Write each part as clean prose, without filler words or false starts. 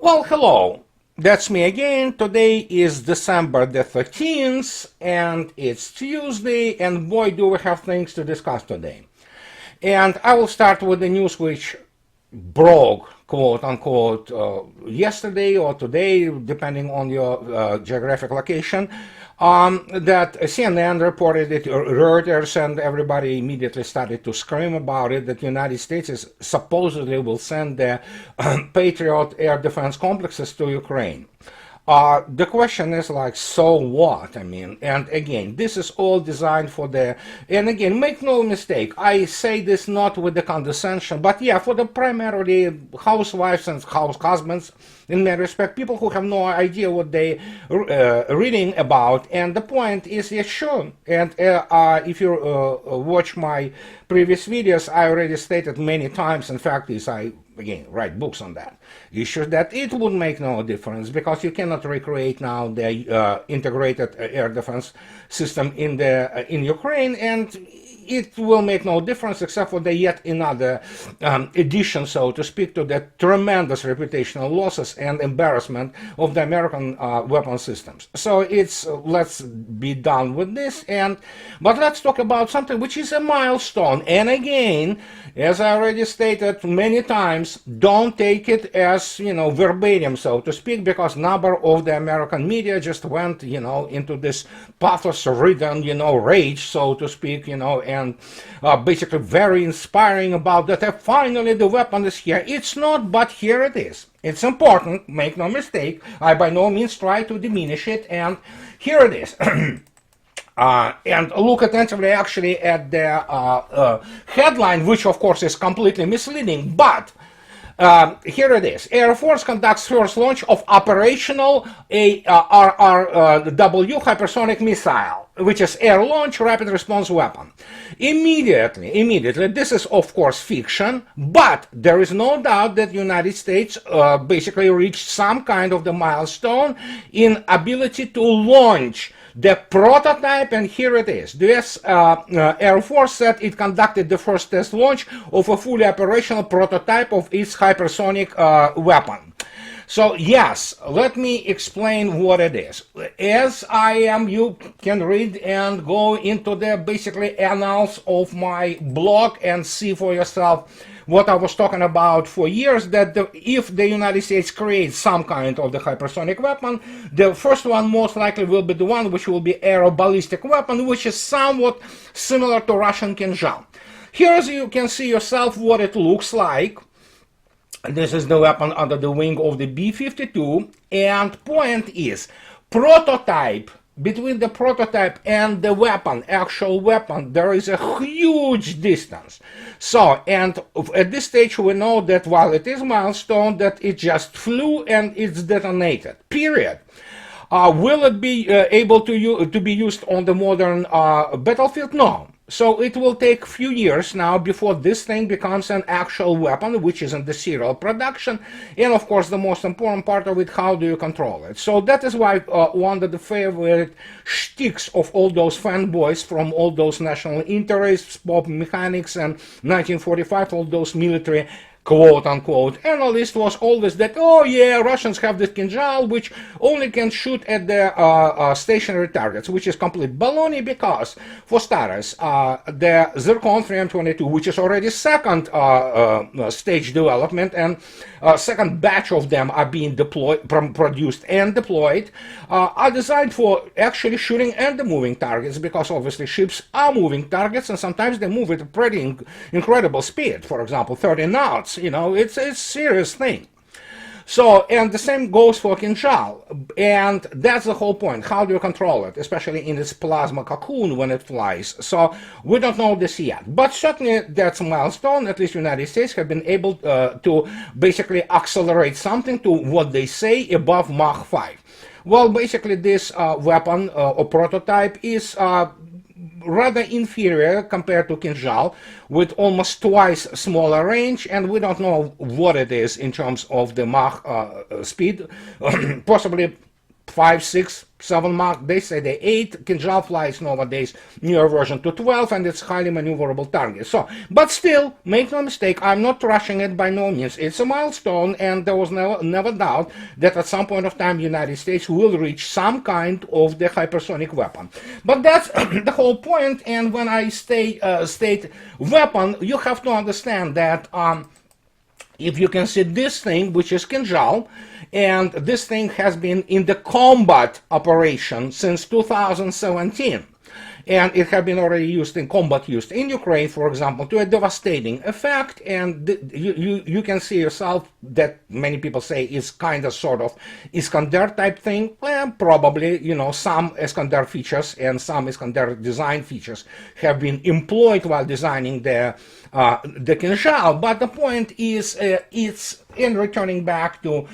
Well, hello. That's me again. Today is December the 13th, and it's Tuesday, and boy, do we have things to discuss today. And I will start with the news which broke, quote unquote, yesterday or today, depending on your geographic location. That CNN reported it, Reuters, and everybody immediately started to scream about it, that the United States is supposedly will send the Patriot air defense complexes to Ukraine. The question is like, so what? I mean, and again, this is all designed for and again, make no mistake, I say this not with the condescension, but yeah, for the primarily housewives and house husbands, in that respect, people who have no idea what they reading about, and the point is, yeah, sure, and if you watch my previous videos, I already stated many times, in fact, I again write books on that issue, that it would make no difference because you cannot recreate now the integrated air defense system in Ukraine, and it will make no difference except for the yet another addition, so to speak, to the tremendous reputational losses and embarrassment of the American weapon systems. So let's be done with this, but let's talk about something which is a milestone. And again, as I already stated many times, don't take it as, verbatim, so to speak, because number of the American media just went, into this pathos-ridden, rage, so to speak, and basically very inspiring about that. Finally, the weapon is here. It's not, but here it is. It's important, make no mistake. I by no means try to diminish it, and here it is. And look attentively actually at the headline, which of course is completely misleading, but here it is. Air Force conducts first launch of operational RRW hypersonic missile, which is air launch rapid response weapon. Immediately, this is of course fiction, but there is no doubt that the United States basically reached some kind of the milestone in ability to launch the prototype, and here it is. The US Air Force said it conducted the first test launch of a fully operational prototype of its hypersonic weapon. So yes, let me explain what it is. As you can read and go into the basically annals of my blog and see for yourself what I was talking about for years, that if the United States creates some kind of the hypersonic weapon, the first one most likely will be the one which will be aeroballistic weapon, which is somewhat similar to Russian Kinzhal. Here, as you can see yourself, what it looks like. This is the weapon under the wing of the B-52, and point is, prototype, between the prototype and the weapon, actual weapon, there is a huge distance. So, and at this stage we know that while it is milestone, that it just flew and it's detonated, period. Will it be able to be used on the modern battlefield? No. So it will take a few years now before this thing becomes an actual weapon, which is in the serial production. And of course, the most important part of it, how do you control it? So that is why one of the favorite shticks of all those fanboys from all those national interests, pop mechanics, and 1945, all those military quote-unquote analyst was always that, oh yeah, Russians have this Kinzhal, which only can shoot at the stationary targets, which is complete baloney, because, for starters, the Zircon 3M22, which is already second stage development, and second batch of them are being produced and deployed, are designed for actually shooting and the moving targets, because obviously ships are moving targets, and sometimes they move at a pretty incredible speed, for example, 30 knots. It's a serious thing. So, and the same goes for Kinzhal, and that's the whole point. How do you control it, especially in its plasma cocoon when it flies? So, we don't know this yet, but certainly that's a milestone. At least United States have been able to basically accelerate something to what they say above Mach 5. Well, basically this weapon or prototype is rather inferior compared to Kinzhal, with almost twice smaller range, and we don't know what it is in terms of the Mach speed, possibly 5, 6, 7 Mach. They say they 8. Kinjal flies nowadays newer version to 12, and it's highly maneuverable target. So, but still, make no mistake, I'm not rushing it by no means. It's a milestone, and there was never doubt that at some point of time, United States will reach some kind of the hypersonic weapon. But that's the whole point. And when I state weapon, you have to understand that if you can see this thing, which is Kinjal, and this thing has been in the combat operation since 2017. And it has been already used in combat use in Ukraine, for example, to a devastating effect. And you can see yourself that many people say is kind of sort of Iskander type thing. Well, probably, you know, some Iskander features and some Iskander design features have been employed while designing the Kinjal. But the point is, it's in returning back to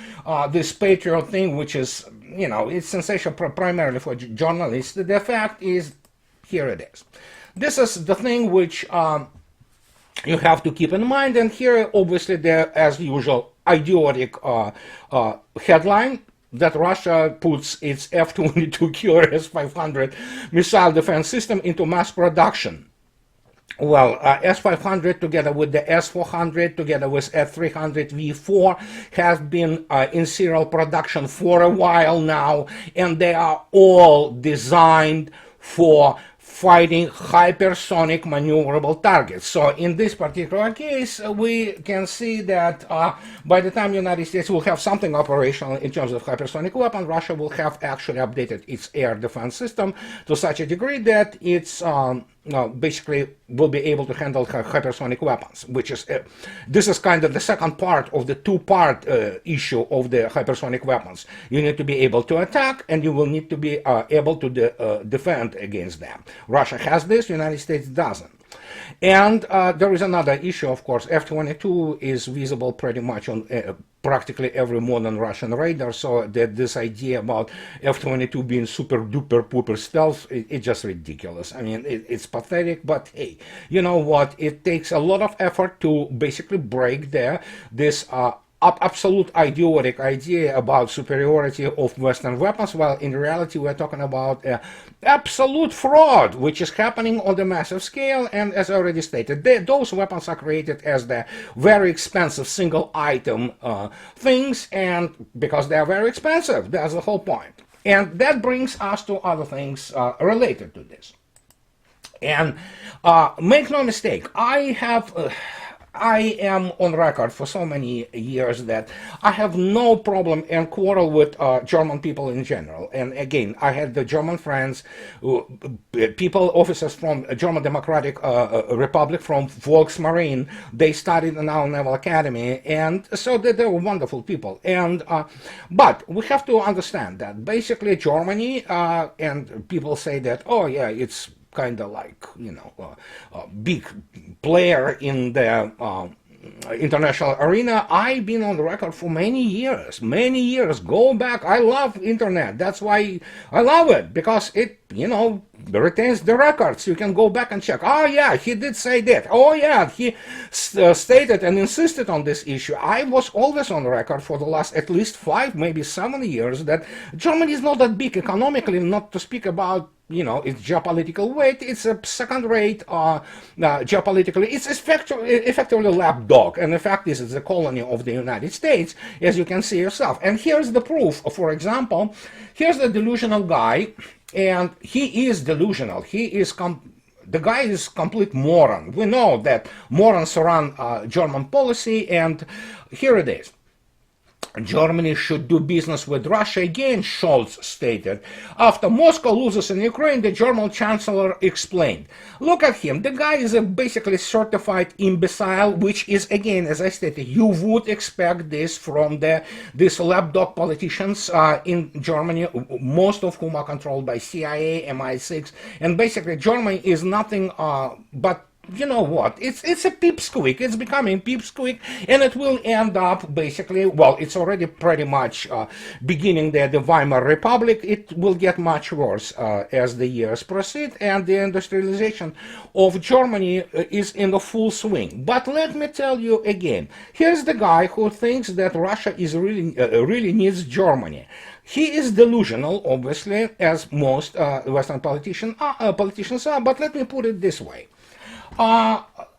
this Patriot thing, which is, you know, it's sensational primarily for journalists. The fact is, here it is. This is the thing which you have to keep in mind, and here obviously there, as usual, idiotic headline that Russia puts its F-22 killer S-500 missile defense system into mass production. Well, S-500 together with the S-400 together with S-300 V4 have been in serial production for a while now, and they are all designed for fighting hypersonic maneuverable targets. So in this particular case, we can see that by the time the United States will have something operational in terms of hypersonic weapon, Russia will have actually updated its air defense system to such a degree that it's basically will be able to handle hypersonic weapons, which is this is kind of the second part of the two-part issue of the hypersonic weapons. You need to be able to attack, and you will need to be able to defend against them. Russia has this, United States doesn't. And there is another issue, of course. F-22 is visible pretty much on practically every modern Russian radar, so that this idea about F-22 being super duper pooper stealth, it's just ridiculous. I mean, it's pathetic, but hey, you know what? It takes a lot of effort to basically break this absolute idiotic idea about superiority of Western weapons, while in reality we're talking about absolute fraud, which is happening on the massive scale. And as I already stated, those weapons are created as the very expensive single item things, and because they are very expensive, that's the whole point. And that brings us to other things related to this. And make no mistake, I am on record for so many years that I have no problem and quarrel with German people in general. And again, I had the German friends, people, officers from German Democratic Republic, from Volksmarine. They studied in our Naval Academy, and so they were wonderful people. And but we have to understand that basically Germany, and people say that, oh yeah, it's kind of like, you know, a big player in the international arena. I've been on the record for many years. Go back. I love internet. That's why I love it, because it, you know, retains the records. You can go back and check. Oh yeah, he did say that. Oh yeah, he stated and insisted on this issue. I was always on the record for the last at least 5, maybe 7 years that Germany is not that big economically, not to speak about, you know, its geopolitical weight. It's a second-rate geopolitically. It's effectively a lapdog, and the fact is, it's a colony of the United States, as you can see yourself. And here's the proof. For example, here's the delusional guy, and he is delusional. The guy is complete moron. We know that morons run German policy, and here it is. Germany should do business with Russia again, Scholz stated. After Moscow loses in Ukraine, the German chancellor explained. Look at him. The guy is a basically certified imbecile, which is, again, as I stated, you would expect this from these lapdog politicians in Germany, most of whom are controlled by CIA, MI6, and basically Germany is nothing but, you know what, it's a pipsqueak. It's becoming pipsqueak, and it will end up basically, well, it's already pretty much beginning the Weimar Republic. It will get much worse as the years proceed, and the industrialization of Germany is in the full swing. But let me tell you again, here's the guy who thinks that Russia is really needs Germany. He is delusional, obviously, as most Western politicians are, but let me put it this way.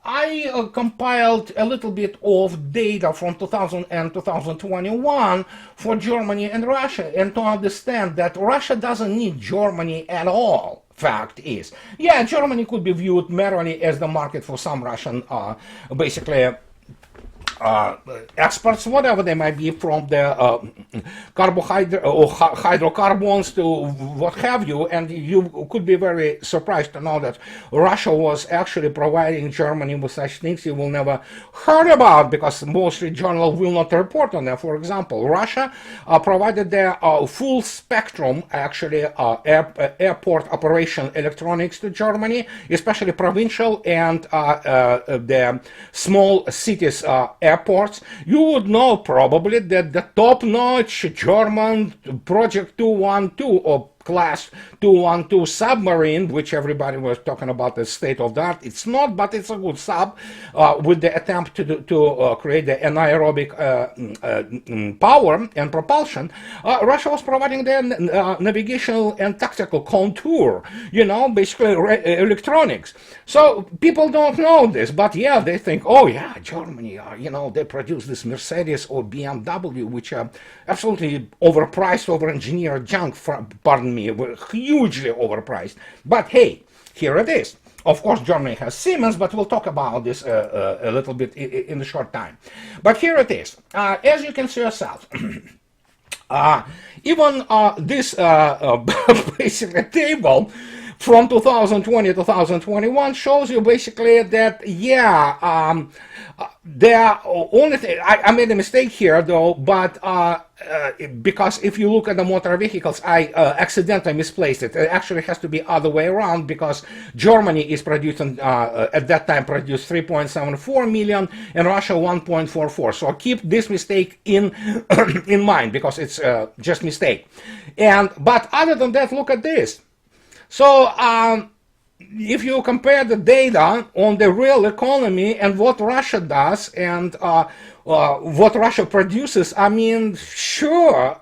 I compiled a little bit of data from 2000 and 2021 for Germany and Russia, and to understand that Russia doesn't need Germany at all. Fact is, yeah, Germany could be viewed merely as the market for some Russian, basically, exports, whatever they might be, from the carbohydrate or hydrocarbons to what have you, and you could be very surprised to know that Russia was actually providing Germany with such things you will never heard about, because Wall Street Journal will not report on them. For example, Russia provided their full spectrum, actually, airport operation electronics to Germany, especially provincial and the small cities airports. You would know probably that the top-notch German Project 212 or Class 212 submarine, which everybody was talking about the state of the art. It's not, but it's a good sub, with the attempt to create the anaerobic power and propulsion. Russia was providing the navigational and tactical contour, basically electronics. So people don't know this, but yeah, they think, oh yeah, Germany, they produce this Mercedes or BMW, which are absolutely overpriced, over-engineered junk, pardon me, were hugely overpriced. But hey, here it is. Of course, Germany has Siemens, but we'll talk about this a little bit in a short time. But here it is. As you can see yourself, even this basically table from 2020 to 2021 shows you basically that, yeah, the only thing, I made a mistake here though, but because if you look at the motor vehicles, I accidentally misplaced it. It actually has to be other way around, because Germany is producing, at that time produced 3.74 million and Russia 1.44. So keep this mistake in in mind, because it's just mistake. But other than that, look at this. So if you compare the data on the real economy and what Russia does and what Russia produces, I mean, sure,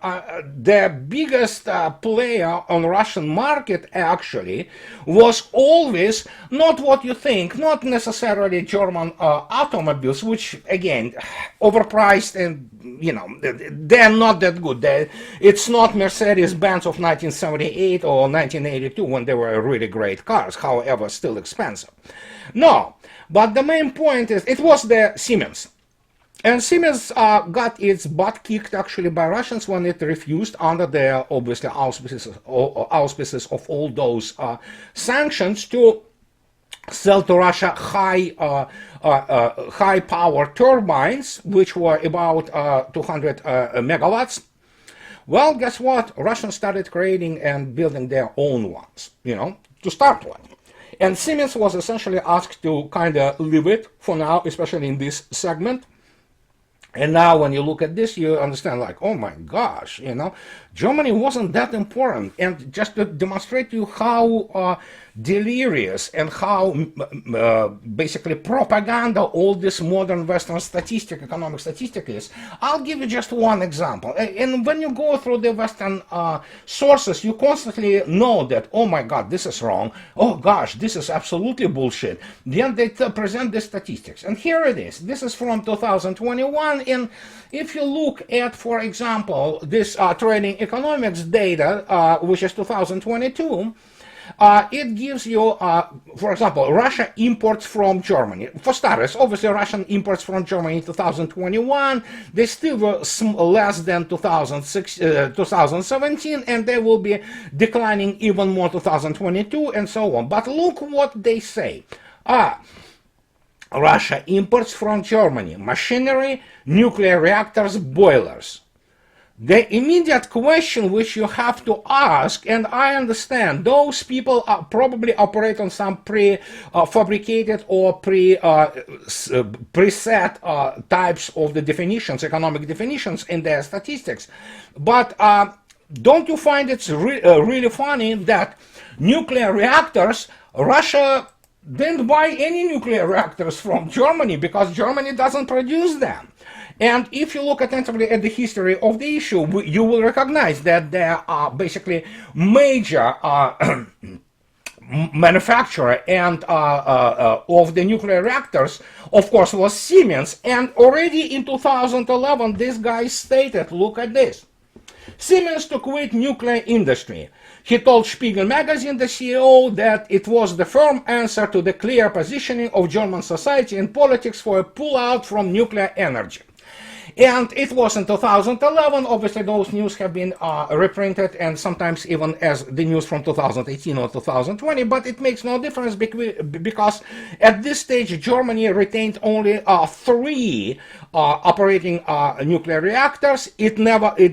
the biggest player on Russian market actually was always not what you think, not necessarily German automobiles, which again, overpriced, and they're not that good. It's not Mercedes-Benz of 1978 or 1982 when they were really great cars, however, still expensive. No, but the main point is it was the Siemens. And Siemens got its butt kicked actually by Russians when it refused, under the obviously auspices of all those sanctions, to sell to Russia high power turbines, which were about 200 megawatts. Well, guess what? Russians started creating and building their own ones, to start with. And Siemens was essentially asked to kind of leave it for now, especially in this segment. And now when you look at this, you understand, like, oh my gosh, Germany wasn't that important. And just to demonstrate to you how delirious and how basically propaganda all this modern Western economic statistic is, I'll give you just one example. And when you go through the Western sources, you constantly know that, oh my God, this is wrong. Oh gosh, this is absolutely bullshit. Then they present the statistics. And here it is. This is from 2021. And if you look at, for example, this trading economics data, which is 2022, it gives you, for example, Russia imports from Germany. For starters, obviously Russian imports from Germany in 2021, they still were less than 2017, and they will be declining even more 2022 and so on. But look what they say. Russia imports from Germany machinery, nuclear reactors, boilers. The immediate question which you have to ask, and I understand those people probably operate on some pre-fabricated or preset types of the definitions, economic definitions in their statistics. But don't you find it's really funny that nuclear reactors, Russia didn't buy any nuclear reactors from Germany because Germany doesn't produce them. And if you look attentively at the history of the issue, you will recognize that there are basically major manufacturer and of the nuclear reactors, of course, was Siemens. And already in 2011, this guy stated, look at this, Siemens to quit nuclear industry. He told Spiegel magazine, the CEO, that it was the firm answer to the clear positioning of German society and politics for a pull-out from nuclear energy. And it was in 2011. Obviously, those news have been reprinted and sometimes even as the news from 2018 or 2020. But it makes no difference because at this stage, Germany retained only 3 operating nuclear reactors. It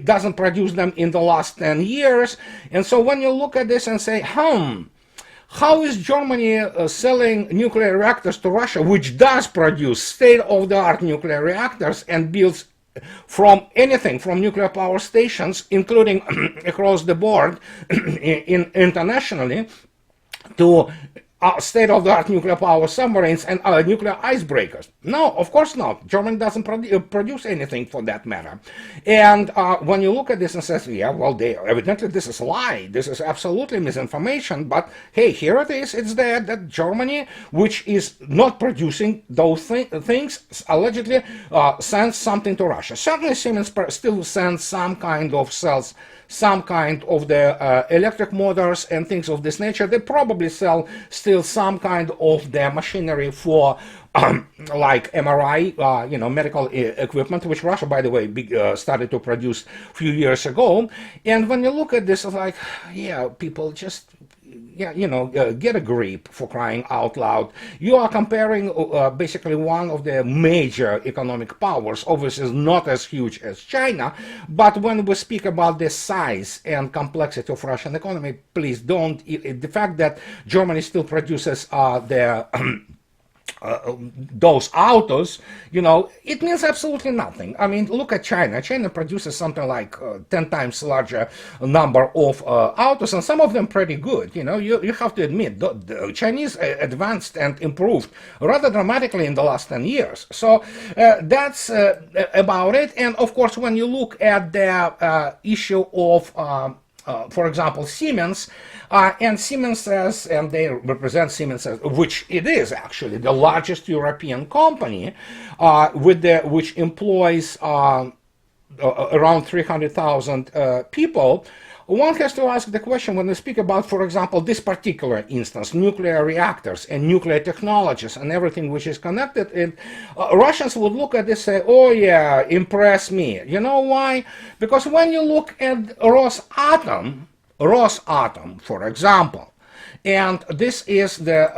doesn't produce them in the last 10 years. And so when you look at this and say, how is Germany selling nuclear reactors to Russia, which does produce state-of-the-art nuclear reactors and builds from anything from nuclear power stations, including across the board internationally, to state-of-the-art nuclear power submarines and nuclear icebreakers? No, of course not. Germany doesn't produce anything for that matter. And when you look at this and says, yeah, well, evidently this is a lie. This is absolutely misinformation. But hey, here it is. It's there that Germany, which is not producing those things, allegedly sends something to Russia. Certainly Siemens still sends some kind of cells, some kind of the electric motors and things of this nature. They probably sell still some kind of the machinery for like MRI, medical equipment, which Russia, by the way, started to produce a few years ago. And when you look at this, it's like, yeah, people just, get a grip, for crying out loud. You are comparing basically one of the major economic powers, obviously not as huge as China, but when we speak about the size and complexity of Russian economy, please don't, the fact that Germany still produces those autos, it means absolutely nothing. I mean, look at China. China produces something like 10 times larger number of autos, and some of them pretty good. You have to admit, the Chinese advanced and improved rather dramatically in the last 10 years. So that's about it. And of course, when you look at the issue of for example, Siemens, and Siemens says, and they represent Siemens, which it is actually the largest European company, which employs around 300,000 people. One has to ask the question when we speak about, for example, this particular instance, nuclear reactors and nuclear technologies and everything which is connected, and Russians would look at this and say, oh yeah, impress me. You know why? Because when you look at Rosatom, for example, and this is the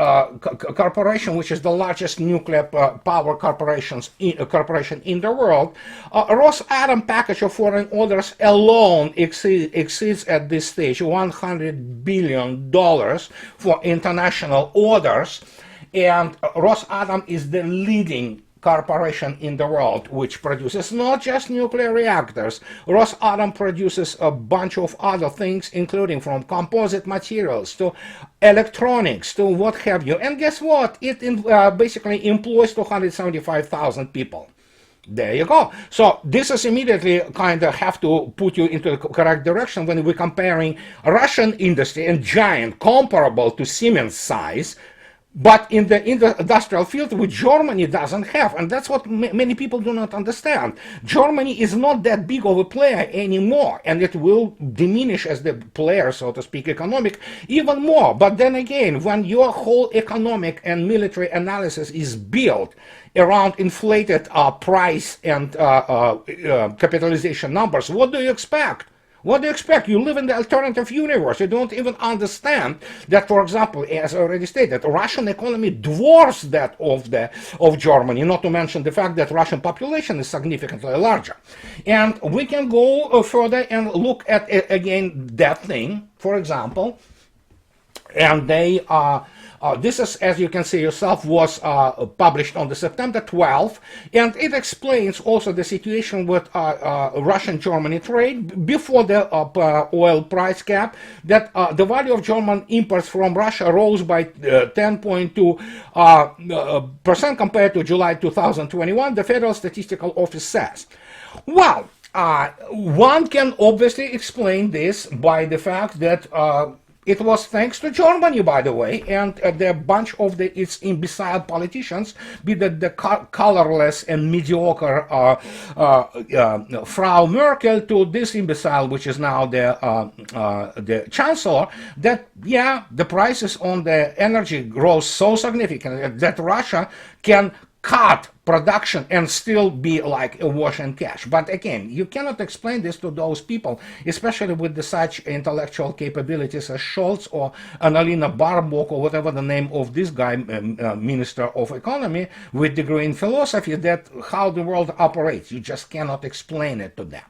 corporation which is the largest nuclear power corporation in the world. Rosatom package of foreign orders alone exceeds at this stage $100 billion for international orders, and Rosatom is the leading corporation in the world which produces not just nuclear reactors. Rosatom produces a bunch of other things, including from composite materials to electronics to what have you. And guess what? It basically employs 275,000 people. There you go. So this is immediately kind of have to put you into the correct direction when we're comparing Russian industry and giant comparable to Siemens size, but in the industrial field, which Germany doesn't have. And that's what many people do not understand. Germany is not that big of a player anymore, and it will diminish as the player, so to speak, economic, even more. But then again, when your whole economic and military analysis is built around inflated price and capitalization numbers, what do you expect? What do you expect? You live in the alternative universe. You don't even understand that, for example, as I already stated, Russian economy dwarfs that of Germany, not to mention the fact that Russian population is significantly larger. And we can go further and look at, again, that thing, for example, and they This is, as you can see yourself, was published on the September 12th, and it explains also the situation with Russian-Germany trade before the oil price cap, that the value of German imports from Russia rose by 10.2% compared to July 2021, the Federal Statistical Office says. Well, one can obviously explain this by the fact that it was thanks to Germany, by the way, and the bunch of its imbecile politicians, be that the colorless and mediocre Frau Merkel to this imbecile, which is now the chancellor, that, yeah, the prices on the energy rose so significantly that Russia can cut production and still be like awash in cash. But again, you cannot explain this to those people, especially with such intellectual capabilities as Scholz or Annalena Baerbock or whatever the name of this guy, Minister of Economy, with degree in philosophy, that how the world operates. You just cannot explain it to them.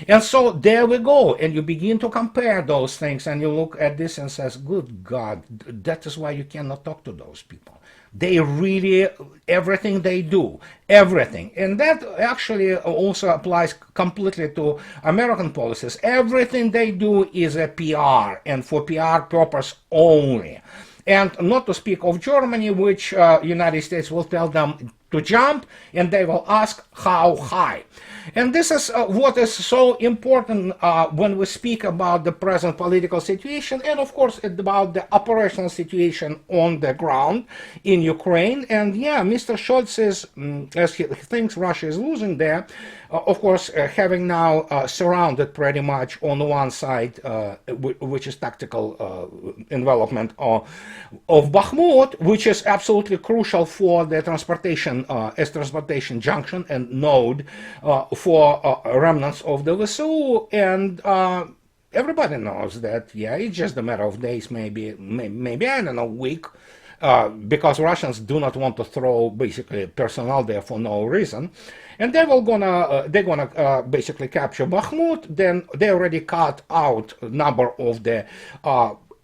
And so there we go, and you begin to compare those things, and you look at this and says, good God, that is why you cannot talk to those people. They really, everything they do, everything. And that actually also applies completely to American policies. Everything they do is a PR, and for PR purpose only. And not to speak of Germany, which United States will tell them to jump, and they will ask how high. And this is what is so important when we speak about the present political situation, and of course about the operational situation on the ground in Ukraine. And yeah, Mr. Scholz is, as he thinks Russia is losing there, of course, having now surrounded pretty much on one side, which is tactical envelopment of Bakhmut, which is absolutely crucial for the transportation, as transportation junction and node for remnants of the VSU. And everybody knows that, yeah, it's just a matter of days, maybe I don't know, week, because Russians do not want to throw basically personnel there for no reason. And they're gonna basically capture Bakhmut. Then they already cut out a number of the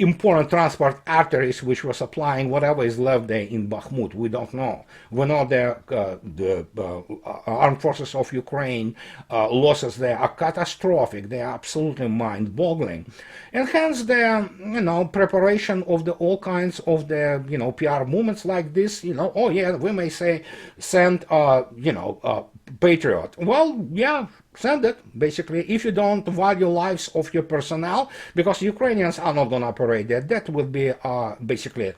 important transport arteries which were supplying whatever is left there in Bakhmut. We don't know. We know the armed forces of Ukraine losses there are catastrophic. They are absolutely mind-boggling, and hence the preparation of all kinds of the PR movements like this. Oh yeah, we may say send Patriot. Well, yeah, send it, basically, if you don't value lives of your personnel, because Ukrainians are not going to operate that. That would be basically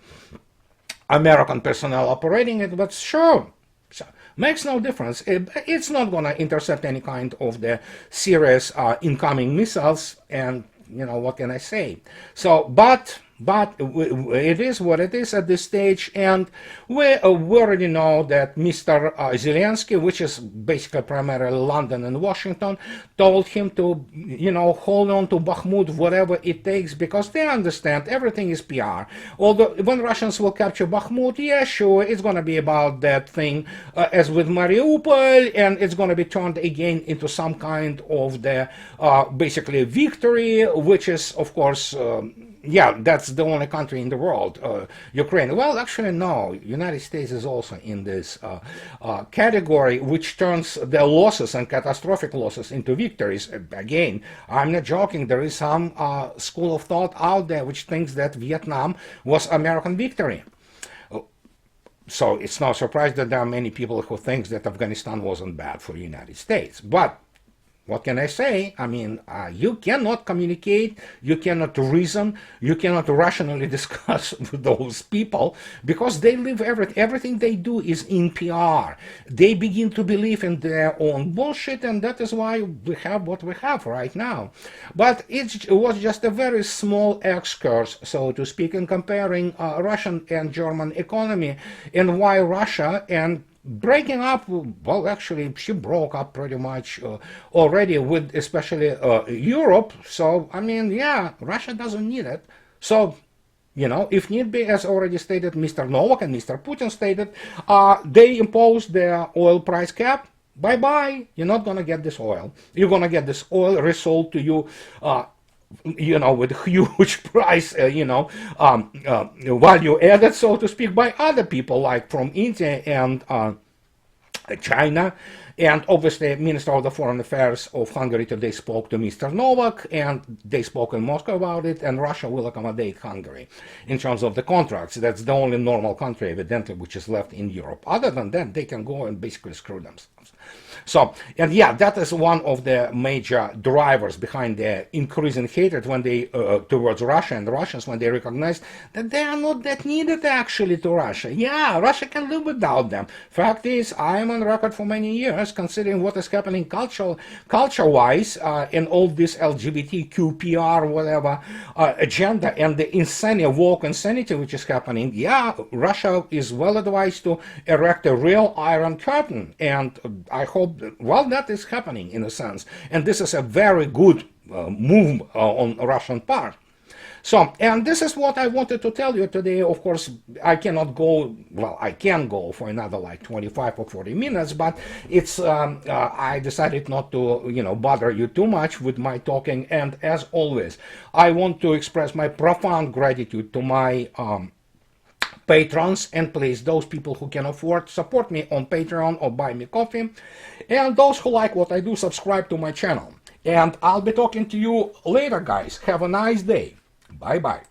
American personnel operating it, but sure, so, makes no difference. It's not going to intercept any kind of the serious incoming missiles, and what can I say? So, but it is what it is at this stage, and we already know that Mr. Zelensky, which is basically primarily London and Washington, told him to, hold on to Bakhmut, whatever it takes, because they understand everything is PR. Although when Russians will capture Bakhmut, yeah, sure, it's going to be about that thing as with Mariupol, and it's going to be turned again into some kind of the basically victory, which is, of course, yeah, that's the only country in the world, Ukraine. Well, actually, no. United States is also in this category, which turns the losses and catastrophic losses into victories. Again, I'm not joking. There is some school of thought out there which thinks that Vietnam was American victory. So it's no surprise that there are many people who think that Afghanistan wasn't bad for the United States. But what can I say? I mean, you cannot communicate, you cannot reason, you cannot rationally discuss with those people, because they live everything they do is in PR. They begin to believe in their own bullshit, and that is why we have what we have right now. But it was just a very small excursus, so to speak, in comparing Russian and German economy, and why Russia and breaking up, well, actually, she broke up pretty much already with especially Europe. So, I mean, yeah, Russia doesn't need it. So, if need be, as already stated, Mr. Novak and Mr. Putin stated, they imposed their oil price cap. Bye-bye. You're not going to get this oil. You're going to get this oil resold to you with huge price, value added, so to speak, by other people like from India and China. And obviously, Minister of the Foreign Affairs of Hungary today spoke to Mr. Novak, and they spoke in Moscow about it, and Russia will accommodate Hungary in terms of the contracts. That's the only normal country, evidently, which is left in Europe. Other than that, they can go and basically screw themselves. So, and yeah, that is one of the major drivers behind the increasing hatred when they towards Russia and the Russians, when they recognize that they are not that needed actually to Russia. Yeah, Russia can live without them. Fact is, I am on record for many years considering what is happening culture-wise in all this LGBTQ, PR, whatever agenda and the insanity, woke insanity which is happening. Yeah, Russia is well advised to erect a real Iron Curtain, and I hope, well, that is happening in a sense, and this is a very good move on Russian part. So, and this is what I wanted to tell you today. Of course, I cannot go, well, I can go for another like 25 or 40 minutes, but it's, I decided not to, bother you too much with my talking. And as always, I want to express my profound gratitude to my patrons, and please, those people who can afford, support me on Patreon or buy me coffee, and those who like what I do, subscribe to my channel. And I'll be talking to you later, guys. Have a nice day. Bye bye.